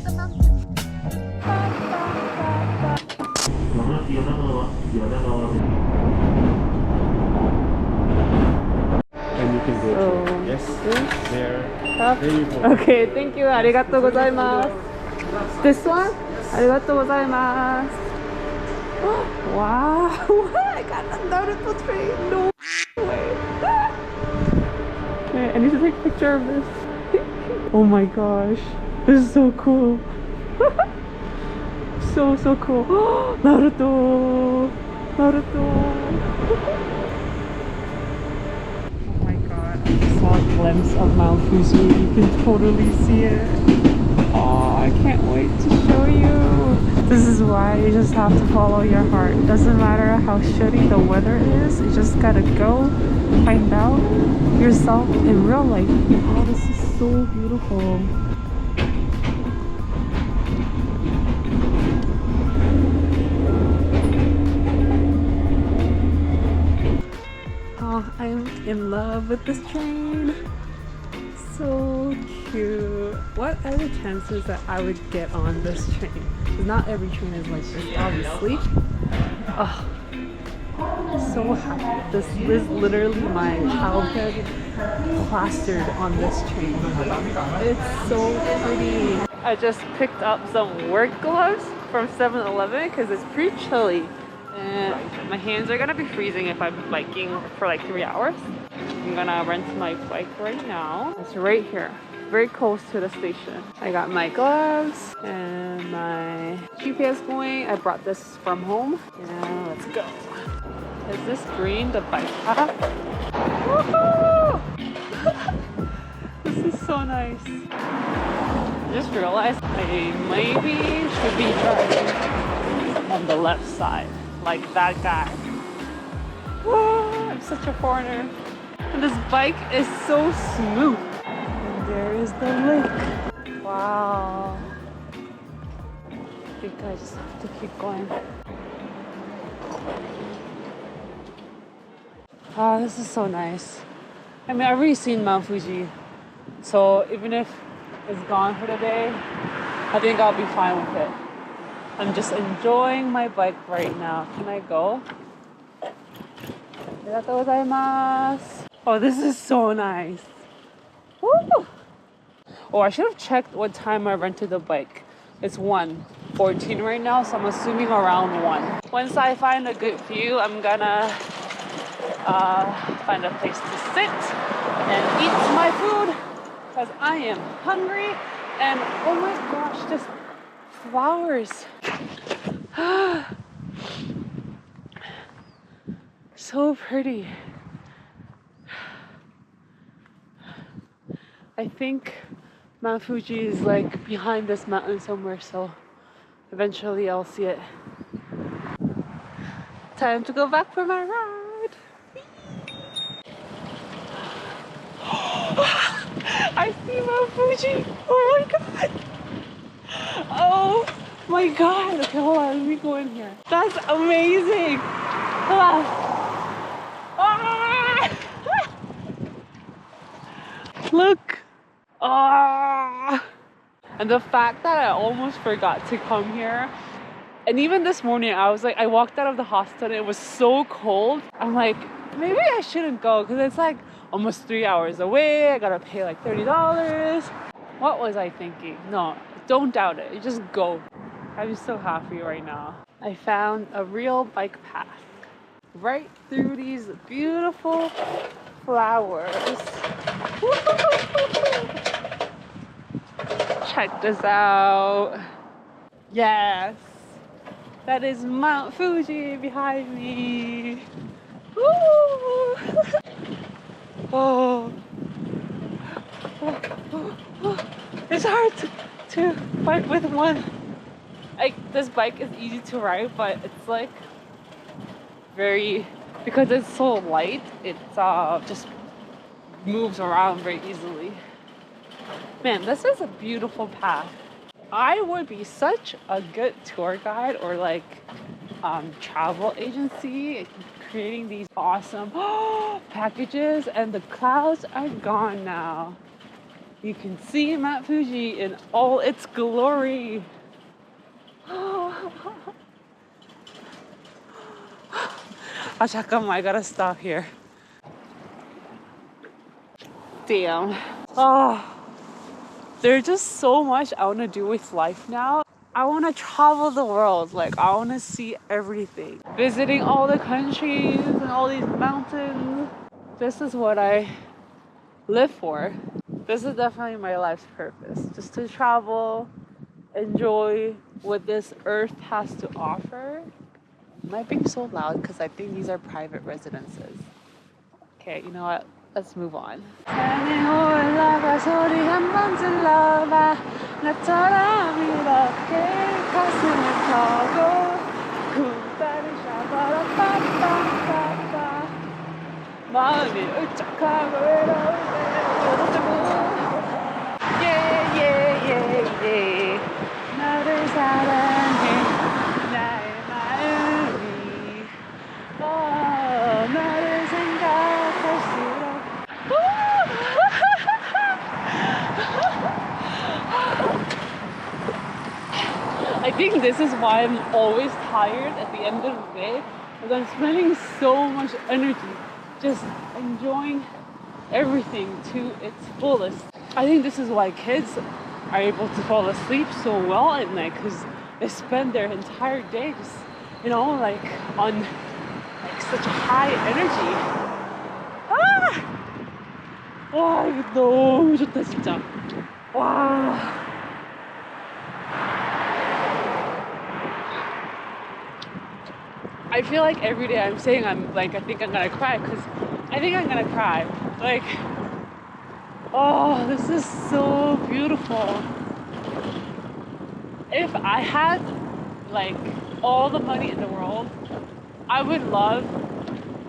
at the mountain. And you can go to yes, there. There you go. Okay, thank you. ありがとうございます。This one? ありがとうございます。Wow, I got the Naruto train. No way. Okay, I need to take a picture of this. Oh my gosh, this is so cool. So cool. Naruto. Naruto. Oh my god, I just saw a glimpse of Mount Fuji. You can totally see it. Oh, I can't wait to show you. This is why you just have to follow your heart. It doesn't matter how shitty the weather is, you just gotta go find out yourself in real life. Oh, this is so beautiful. Oh, I'm in love with this train. So cute. What are the chances that I would get on this train? Not every train is like this, obviously. Oh, so happy. This is literally my childhood plastered on this train. It's so pretty. I just picked up some work gloves from 7-Eleven because it's pretty chilly. And my hands are gonna be freezing if I'm biking for like 3 hours. I'm gonna rent my bike right now. It's right here, very close to the station. I got my gloves and my GPS going. I brought this from home. And let's go. Is this green, the bike path? Woohoo! This is so nice. I just realized I maybe should be driving on the left side, like that guy. Whoa, I'm such a foreigner. And this bike is so smooth. And there is the lake. Wow. I think I just have to keep going. Ah, this is so nice. I mean, I've already seen Mount Fuji. So even if it's gone for the day, I think I'll be fine with it. I'm just enjoying my bike right now. Can I go? Arigatou gozaimasu. Oh, this is so nice. Woo! Oh, I should have checked what time I rented the bike. It's 1:14 right now, so I'm assuming around 1. Once I find a good view, I'm gonna find a place to sit and eat my food because I am hungry. And oh my gosh, just flowers. So pretty. I think Mount Fuji is like behind this mountain somewhere, so eventually I'll see it. Time to go back for my ride. I see Mount Fuji. Oh my god. Oh my god. Okay, hold on. Let me go in here. That's amazing. Hold on. Ah! Look. Ah! And the fact that I almost forgot to come here. And even this morning, I was like, I walked out of the hospital and it was so cold. I'm like, maybe I shouldn't go because it's like almost 3 hours away. I gotta pay like $30. What was I thinking? No, don't doubt it. You just go. I'm so happy right now. I found a real bike path right through these beautiful flowers. Check this out. Yes. That is Mount Fuji behind me. Woo! Oh. It's hard to bike with one. Like, this bike is easy to ride, but it's like very, because it's so light, it just moves around very easily. Man, this is a beautiful path. I would be such a good tour guide or like travel agency creating these awesome packages, and the clouds are gone now. You can see Mount Fuji in all its glory. Oh, 잠깐만, I gotta stop here. Damn. Oh, there's just so much I want to do with life now. I want to travel the world. Like, I want to see everything. Visiting all the countries and all these mountains. This is what I live for. This is definitely my life's purpose. Just to travel, enjoy what this earth has to offer. Am I being so loud? Because I think these are private residences. Okay, you know what? Let's move on. 나를 사랑해 나의 마음이 나를 생각할수록 I think this is why I'm always tired at the end of the day, because I'm spending so much energy just enjoying everything to its fullest. I think this is why kids are able to fall asleep so well at night, because they spend their entire day just, you know, like on like such high energy. 와, 이거 너무 좋다 진짜. 와. I feel like every day I'm saying I'm like, I think I'm gonna cry, because I think I'm gonna cry. Like, oh, this is so beautiful. If I had like all the money in the world, I would love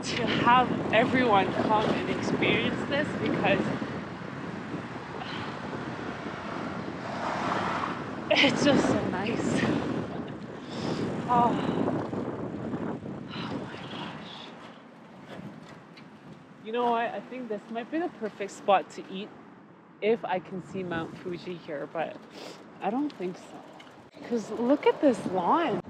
to have everyone come and experience this, because it's just so nice. Oh. You know what? I think this might be the perfect spot to eat if I can see Mount Fuji here, but I don't think so. Because look at this lawn.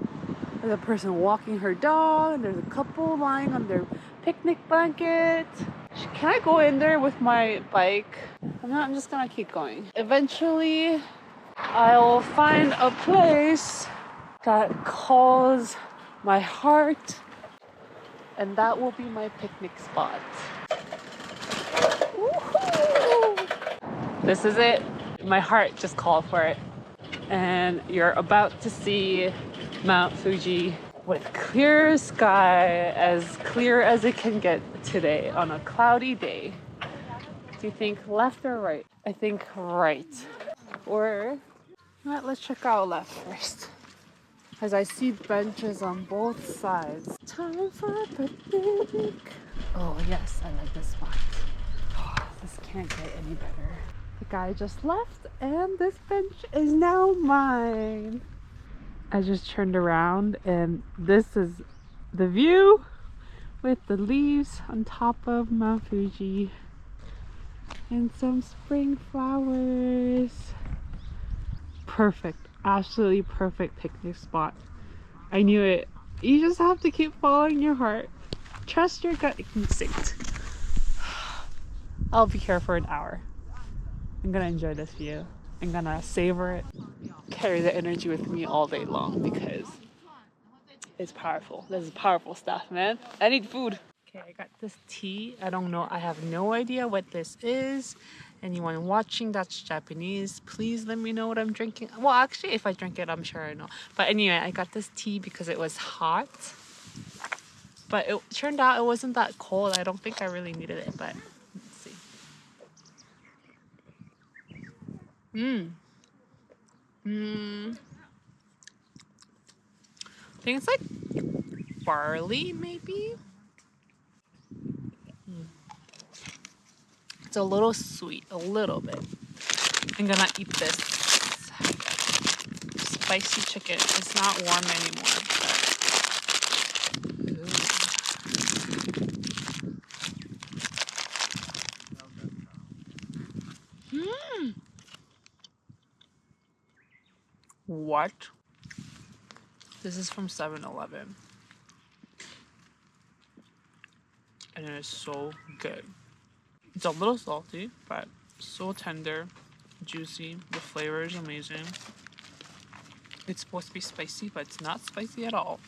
There's a person walking her dog, and there's a couple lying on their picnic blanket. Can I go in there with my bike? I'm just gonna keep going. Eventually, I'll find a place that calls my heart, and that will be my picnic spot. Woohoo! This is it. My heart just called for it. And you're about to see Mount Fuji with clear sky, as clear as it can get today on a cloudy day. Do you think left or right? I think right. Or, let's check out left first, as I see benches on both sides. Time for a picnic. Oh yes, I like this spot. Oh, this can't get any better. The guy just left, and this bench is now mine. I just turned around, and this is the view with the leaves on top of Mount Fuji and some spring flowers. Perfect, absolutely perfect picnic spot. I knew it. You just have to keep following your heart. Trust your gut instinct. I'll be here for an hour. I'm gonna enjoy this view. I'm gonna savor it. Carry the energy with me all day long, because it's powerful. This is powerful stuff, man. I need food. Okay, I got this tea. I don't know. I have no idea what this is. Anyone watching that's Japanese, please let me know what I'm drinking. Well, actually, if I drink it, I'm sure I know. But anyway, I got this tea because it was hot. But it turned out it wasn't that cold. I don't think I really needed it, but let's see. I think it's like barley, maybe? It's a little sweet, a little bit. I'm gonna eat this spicy chicken. It's not warm anymore, but... What? This is from 7-Eleven. And it is so good. It's a little salty, but so tender, juicy. The flavor is amazing. It's supposed to be spicy, but it's not spicy at all.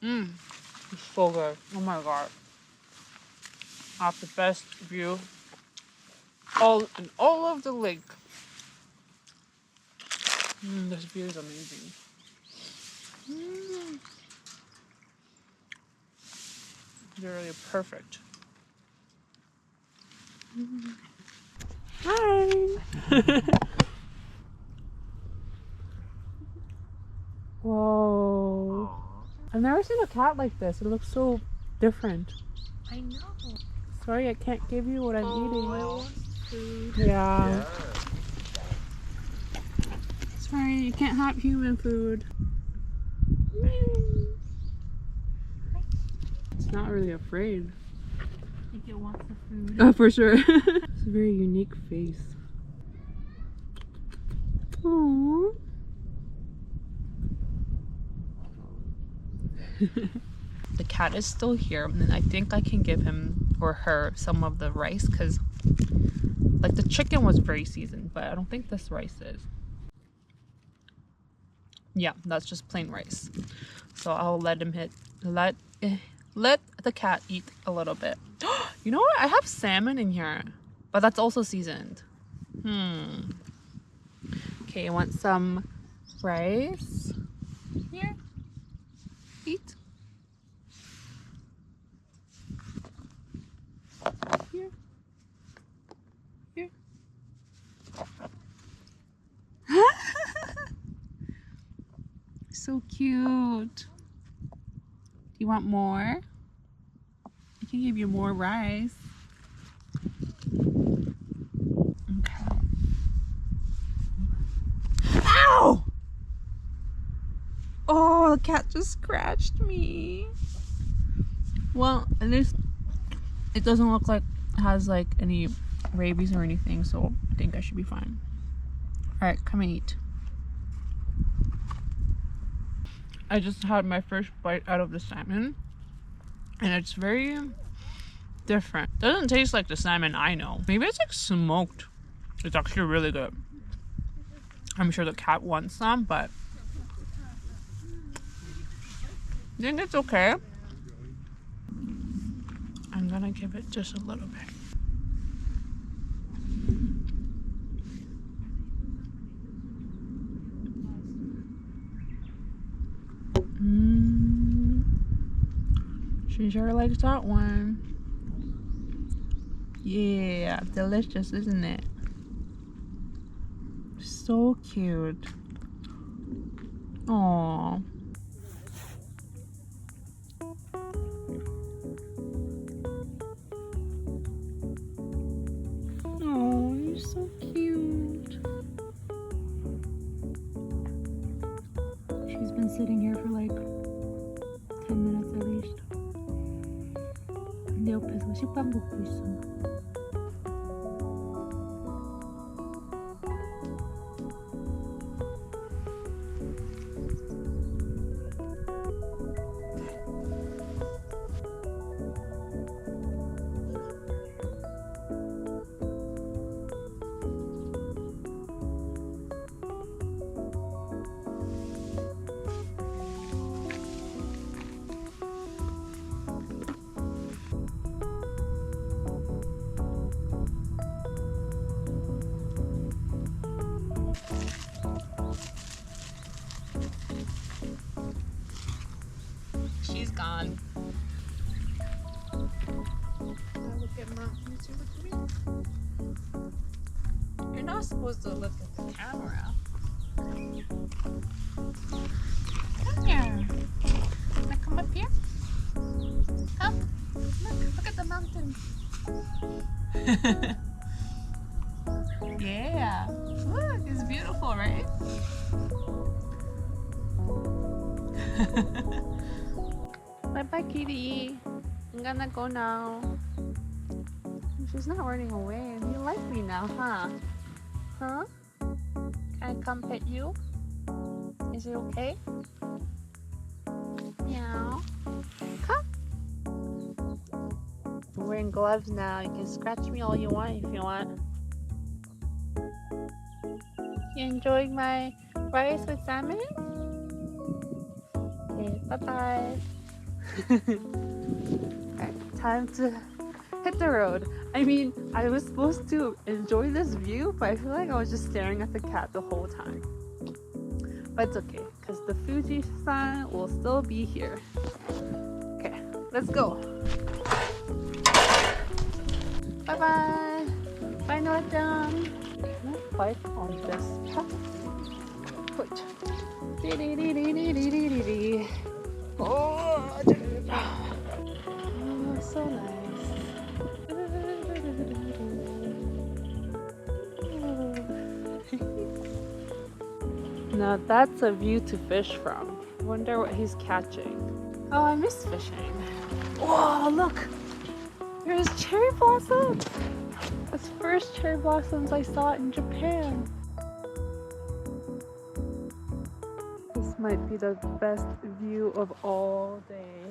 It's so good. Oh my god. I have the best view in all of the lake. This view is amazing. Literally perfect. Hi. Whoa. I've never seen a cat like this. It looks so different. I know. Sorry, I can't give you what I'm eating. I want food. Yeah. Sorry, you can't have human food. It's not really afraid. I think it wants the food. Oh, for sure. It's a very unique face. Aww. The cat is still here, and I think I can give him or her some of the rice because, like, the chicken was very seasoned, but I don't think this rice is. Yeah, that's just plain rice. So I'll let him let the cat eat a little bit. You know what? I have salmon in here, but that's also seasoned. Okay, I want some rice. Here. Eat. Here. Here. So cute. Do you want more? I can give you more rice. Okay. Ow! Oh, the cat just scratched me. Well, at least it doesn't look like it has like any rabies or anything, so I think I should be fine. Alright, come and eat. I just had my first bite out of the salmon, and it's very different. Doesn't taste like the salmon I know. Maybe it's like smoked. It's actually really good. I'm sure the cat wants some, but I think it's okay. I'm gonna give it just a little bit. She sure likes that one. Yeah, delicious, isn't it? So cute. Aww. Oh, you're so cute. She's been sitting here for like 10 minutes at least. 내 옆에서 식빵 볶고 있어. She's gone. Look at Mom. You look at me. You're not supposed to look at the camera. Come here. Wanna come up here? Come. Look at the mountain. Yeah. Look, it's beautiful, right? Bye-bye, kitty. I'm gonna go now. She's not running away. You like me now, huh? Huh? I come pet you? Is it okay? Meow. Come. I'm wearing gloves now. You can scratch me all you want if you want. You enjoying my rice with salmon? Okay, bye-bye. Alright, time to hit the road. I mean, I was supposed to enjoy this view, but I feel like I was just staring at the cat the whole time. But it's okay, because the Fuji sun will still be here. Okay, let's go. Bye-bye. Bye, Noah-chan. Can I bike on this path? Wait. Oh, so nice. Now that's a view to fish from. Wonder what he's catching. Oh, I miss fishing. Whoa, look! There's cherry blossoms! That's first cherry blossoms I saw in Japan. This might be the best view of all day.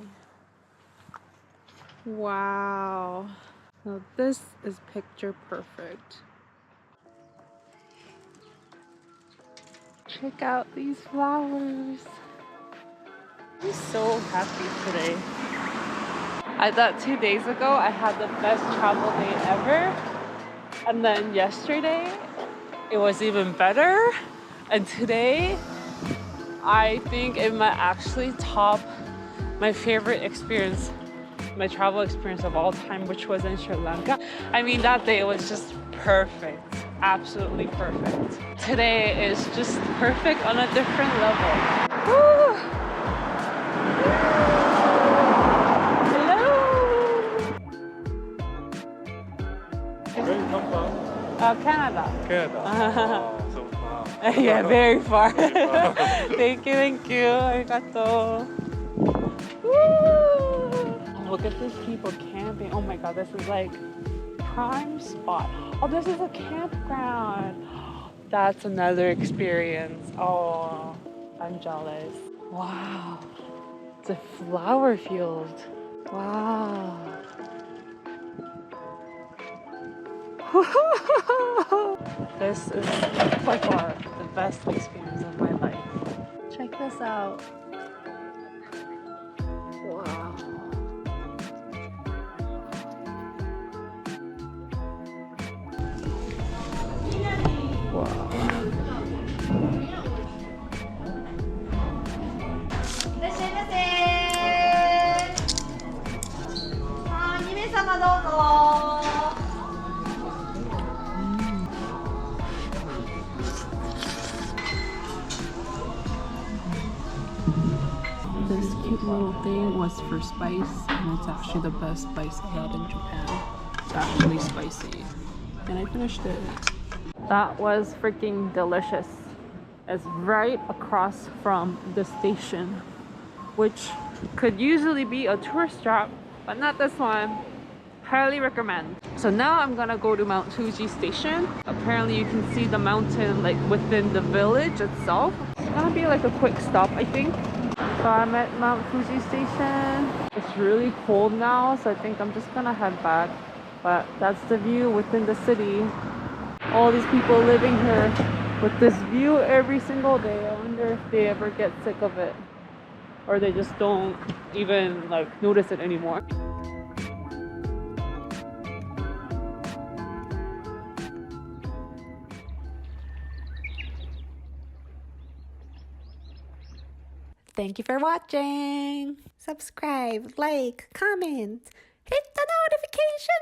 Wow. Now this is picture perfect. Check out these flowers. I'm so happy today. I thought 2 days ago I had the best travel day ever. And then yesterday it was even better. And today I think it might actually top my favorite experience, my travel experience of all time, which was in Sri Lanka. I mean, that day was just perfect. Absolutely perfect. Today is just perfect on a different level. Woo! Hello! Where you come from? Canada. Canada. Oh, so far. Yeah, very far. Very far. Thank you. Arigato. Woo! Look at these people camping. Oh my god, this is like prime spot. Oh, this is a campground. That's another experience. Oh, I'm jealous. Wow. It's a flower field. Wow. This is by far the best experience of my life. Check this out. Wow. Wow. いらっしゃいませはい、2名様どうぞ。 This cute little thing was for spice, and it's actually the best spice I had in Japan. It's actually spicy. And I finished it. That was freaking delicious. It's right across from the station, which could usually be a tourist trap, but not this one. Highly recommend. So now I'm gonna go to Mount Fuji station. Apparently you can see the mountain like within the village itself. It's gonna be like a quick stop, I think. So I'm at Mount Fuji station. It's really cold now, so I think I'm just gonna head back. But that's the view within the city. All these people living here with this view every single day. I wonder if they ever get sick of it, or they just don't even like notice it anymore. Thank you for watching. Subscribe, like, comment, hit the notification